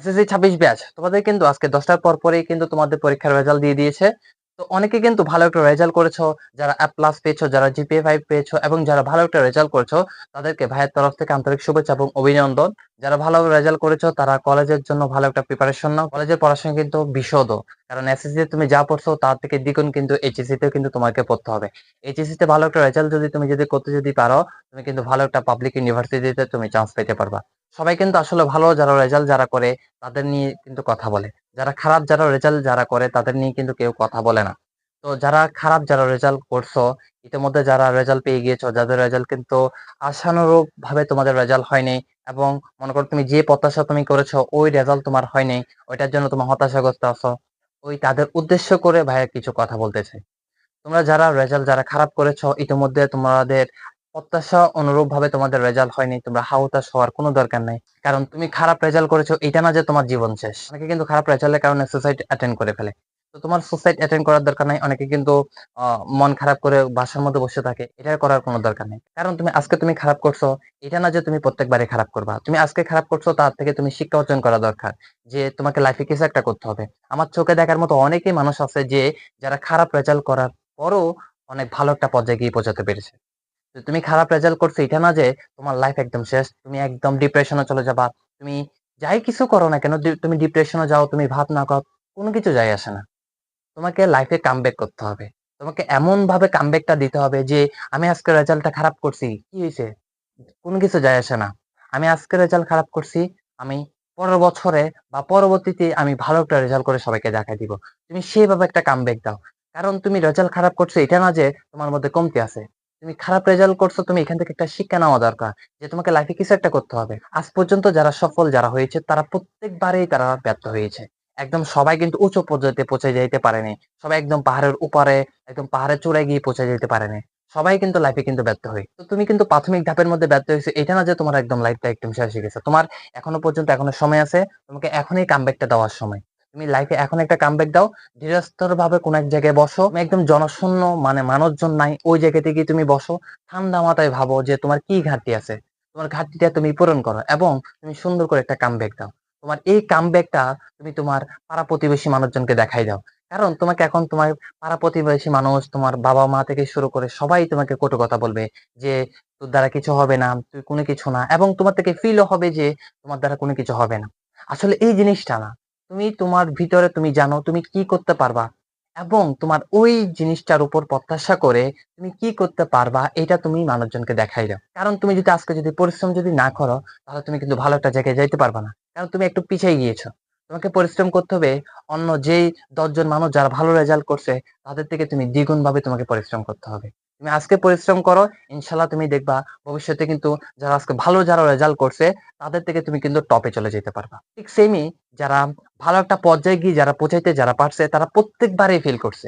SSC 26 batch তোমাদের কিন্তু আজকে 10টার পর পরেই কিন্তু তোমাদের পরীক্ষার রেজাল্ট দিয়ে দিয়েছে। তো অনেকে কিন্তু ভালো একটা রেজাল্ট করেছো, যারা A+ পেয়েছো, যারা জিপিএ 5 পেয়েছো এবং যারা ভালো একটা রেজাল্ট করেছো তাদেরকে ভাইয়ের তরফ থেকে আন্তরিক শুভেচ্ছা এবং অভিনন্দন। যারা ভালো রেজাল্ট করেছো তারা কলেজের জন্য ভালো একটা প্রিপারেশন নাও। কলেজের পড়াশোনা কিন্তু বিশদ। কারণ এসএসসি তে তুমি যা পড়ছো তার থেকে দ্বিগুণ কিন্তু এইচএসসি তেও কিন্তু তোমাকে পড়তে হবে। এইচএসসি তে ভালো একটা রেজাল্ট যদি করতে পারো, তুমি কিন্তু ভালো একটা পাবলিক ইউনিভার্সিটিতে তুমি চান্স পেতে পারবা। সবাই কিন্তু আসলে ভালো যারা রেজাল্ট যারা করে তাদের নিয়ে কিন্তু কথা বলে। যারা খারাপ যারা রেজাল্ট যারা করে তাদের নিয়ে কিন্তু কেউ কথা বলে না। তো যারা খারাপ যারা রেজাল্ট করছো, ইতিমধ্যে যারা রেজাল্ট পেয়ে গিয়েছো, যাদের রেজাল্ট কিন্তু আশানুরূপ ভাবে তোমাদের রেজাল্ট হয়নি এবং মনে করো তুমি যে প্রত্যাশা তুমি করেছো ওই রেজাল্ট তোমার হয়নি, ওইটার জন্য তোমার হতাশাগ্রস্ত আছো। ওই তাদের উদ্দেশ্য করে ভাইয়া কিছু কথা বলতে চাই। তোমরা যারা রেজাল্ট যারা খারাপ করেছো ইতিমধ্যে তোমাদের প্রত্যাশা অনুরূপ ভাবে তোমাদের রেজাল্ট হয়নি, তোমরা হতাশ হওয়ার কোনো দরকার নাই। কারণ তুমি খারাপ রেজাল্ট করেছো এটা না যে তোমার জীবন শেষ। অনেকে কিন্তু খারাপ রেজাল্টের কারণে সুসাইড অ্যাটেন্ড করে ফেলে। তো তোমার সুসাইড অ্যাটেন্ড করার দরকার নাই। অনেকে কিন্তু মন খারাপ করে বাসার মধ্যে বসে থাকে। এটা করার কোনো দরকার নেই। কারণ তুমি আজকে তুমি খারাপ করছো, এটা না যে তুমি প্রত্যেকবারে খারাপ করবা। তুমি আজকে খারাপ করছো তার থেকে তুমি শিক্ষা অর্জন করা দরকার। যে তোমাকে লাইফে কিছু একটা করতে হবে। আমার চোখে দেখার মতো অনেকেই মানুষ আছে যে যারা খারাপ রেজাল্ট করার পরও অনেক ভালো একটা পর্যায়ে গিয়ে পৌঁছাতে পেরেছে। তো তুমি খারাপ রেজাল্ট করছো এটা না যে তোমার লাইফ একদম শেষ। তুমি একদম ডিপ্রেশনে চলে যাবা। তুমি যাই কিছু করো না কেন, তুমি ডিপ্রেশনে যাও, তুমি ভাব না করো, কোনো কিছু যায় আসে না। তোমাকে লাইফে কামব্যাক করতে হবে। তোমাকে এমনভাবে কামব্যাকটা দিতে হবে যে আমি আজকে রেজাল্টটা খারাপ করছি। কি হইছে? কোনো কিছু যায় আসে না। আমি আজকে রেজাল্ট খারাপ করছি। আমি পরের বছরে বা পরবর্তীতে আমি ভালো একটা রেজাল্ট করে সবাইকে দেখায় দিব। তুমি সেভাবে একটা কামব্যাক দাও। কারণ তুমি রেজাল্ট খারাপ করছো এটা না যে তোমার মধ্যে কমতি আছে। তুমি খারাপ রেজাল্ট করছো, তুমি এখান থেকে একটা শিক্ষা নেওয়া দরকার যে তোমাকে লাইফে কিছু একটা করতে হবে। আজ পর্যন্ত যারা সফল যারা হয়েছে তারা প্রত্যেকবারেই তারা ব্যর্থ হয়েছে। একদম সবাই কিন্তু উঁচু পর্যায়ে পৌঁছে যাইতে পারেনি। সবাই একদম পাহাড়ের উপরে, একদম পাহাড়ের চূড়ায় গিয়ে পৌঁছে যেতে পারেনি। সবাই কিন্তু লাইফে কিন্তু ব্যর্থ হয়। তো তুমি কিন্তু প্রাথমিক ধাপের মধ্যে ব্যর্থ হইছো। এটা না যে তোমার একদম লাইফটা একদম শেষ হয়ে গেছে। তোমার এখনো পর্যন্ত এখনো সময় আছে। তোমাকে এখনই কামব্যাকটা দেওয়ার সময়। তুমি লাইফে এখন একটা কামব্যাক দাও। ধীরস্থিরভাবে কোন এক জায়গায় বসো। তুমি একদম জনশূন্য মানে মানুষজন নাই ওই জায়গাতে গিয়ে তুমি বসো। ঠান্ডা মাথায় ভাবো যে তোমার কি ঘাটতি আছে। তোমার ঘাটতিটা তুমি পূরণ করো এবং তুমি সুন্দর করে একটা কামব্যাক দাও। তোমার এই কামব্যাকটা তুমি তোমার পাড়া প্রতিবেশী মানুষজনকে দেখাই দাও। কারণ তোমাকে এখন তোমার পাড়া প্রতিবেশী মানুষ, তোমার বাবা-মা থেকে শুরু করে সবাই তোমাকে কটু কথা বলবে যে, "তোর দ্বারা কিছু হবে না, তুই কোনো কিছু না।" এবং তোমার থেকে ফিলও হবে যে, তোমার দ্বারা কোনো কিছু হবে না। আসলে এই জিনিসটা না। তুমি তোমার ভিতরে তুমি জানো তুমি কি করতে পারবা এবং তোমার ওই জিনিসটার উপর প্রত্যাশা করে তুমি কি করতে পারবা এটা তুমি মানুষজনকে দেখাই দাও। কারণ তুমি যদি আজকে যদি পরিশ্রম যদি না করো, তাহলে তুমি কিন্তু ভালো একটা জায়গায় যাইতে পারবা না। কারণ তুমি একটু পিছায় গিয়েছো। তোমাকে পরিশ্রম করতে হবে অন্য যেই ১০ জন মানুষ যারা ভালো রেজাল্ট করছে তাদের থেকে তুমি দ্বিগুণভাবে তোমাকে পরিশ্রম করতে হবে। তুমি আজকে পরিশ্রম করো, ইনশাআল্লাহ তুমি দেখবা ভবিষ্যতে কিন্তু যারা আজকে ভালো যারা রেজাল্ট করছে তাদের থেকে তুমি কিন্তু টপে চলে যেতে পারবা। ঠিক সেমই যারা ভালো একটা পর্যায়ে গিয়ে যারা পৌঁছাইতে যারা পারছে তারা প্রত্যেকবারেই ফেল করছে।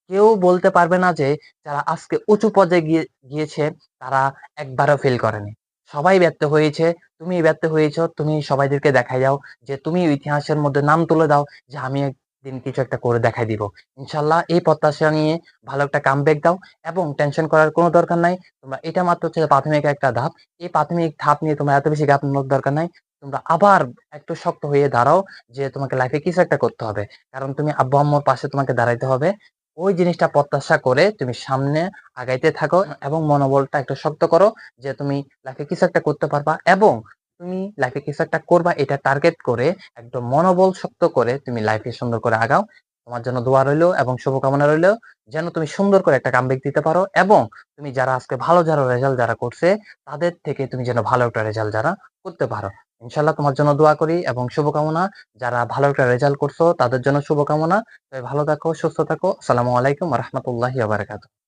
কেউ বলতে পারবে না যে যারা আজকে উঁচু পর্যায়ে গিয়েছে তারা একবারও ফেল করেনি। সবাই ব্যর্থ হয়েছে, তুমি ব্যর্থ হয়েছো, তুমি সবাইদেরকে দেখাই দাও যে তুমি ইতিহাসের মধ্যে নাম তুলে দাও যে আমি একদিন কিছু একটা করে দেখাই দিব। ইনশাআল্লাহ এই প্রত্যাশা নিয়ে ভালো একটা কামব্যাক দাও এবং টেনশন করার কোনো দরকার নাই। তোমরা এটা মাত্র হচ্ছে প্রাথমিক একটা ধাপ। এই প্রাথমিক ধাপ নিয়ে তোমার এত বেশি ঘাবড়ানোর দরকার নাই। তোমরা আবার একটু শক্ত হয়ে দাঁড়াও যে তোমাকে লাইফে কিছু একটা করতে হবে। কারণ তুমি আব্বু-আম্মুর পাশে তোমাকে দাঁড়াইতে হবে। ওই জিনিসটা প্রত্যাশা করে তুমি সামনে আগাইতে থাকো এবং মনোবলটা একটু শক্ত করো যে তুমি লাইফে কিছু একটা করতে পারবা এবং তুমি লাইফে কিছু একটা করবা এটা টার্গেট করে একদম মনোবল শক্ত করে তুমি লাইফে সুন্দর করে আগাও। তোমার জন্য দোয়া রইলো এবং শুভকামনা রইলো যেন তুমি সুন্দর করে একটা কামব্যাক দিতে পারো এবং তুমি যারা আজকে ভালো যারা রেজাল্ট যারা করছে তাদের থেকে তুমি যেন ভালো একটা রেজাল্ট যারা করতে পারো। ইনশাআল্লাহ তোমার জন্য দোয়া করি এবং শুভকামনা। যারা ভালো একটা রেজাল্ট করছো তাদের জন্য শুভকামনা। সবাই ভালো থাকো, সুস্থ থাকো। আসসালামু আলাইকুম ওয়া রাহমাতুল্লাহি ওয়া বারাকাতুহু।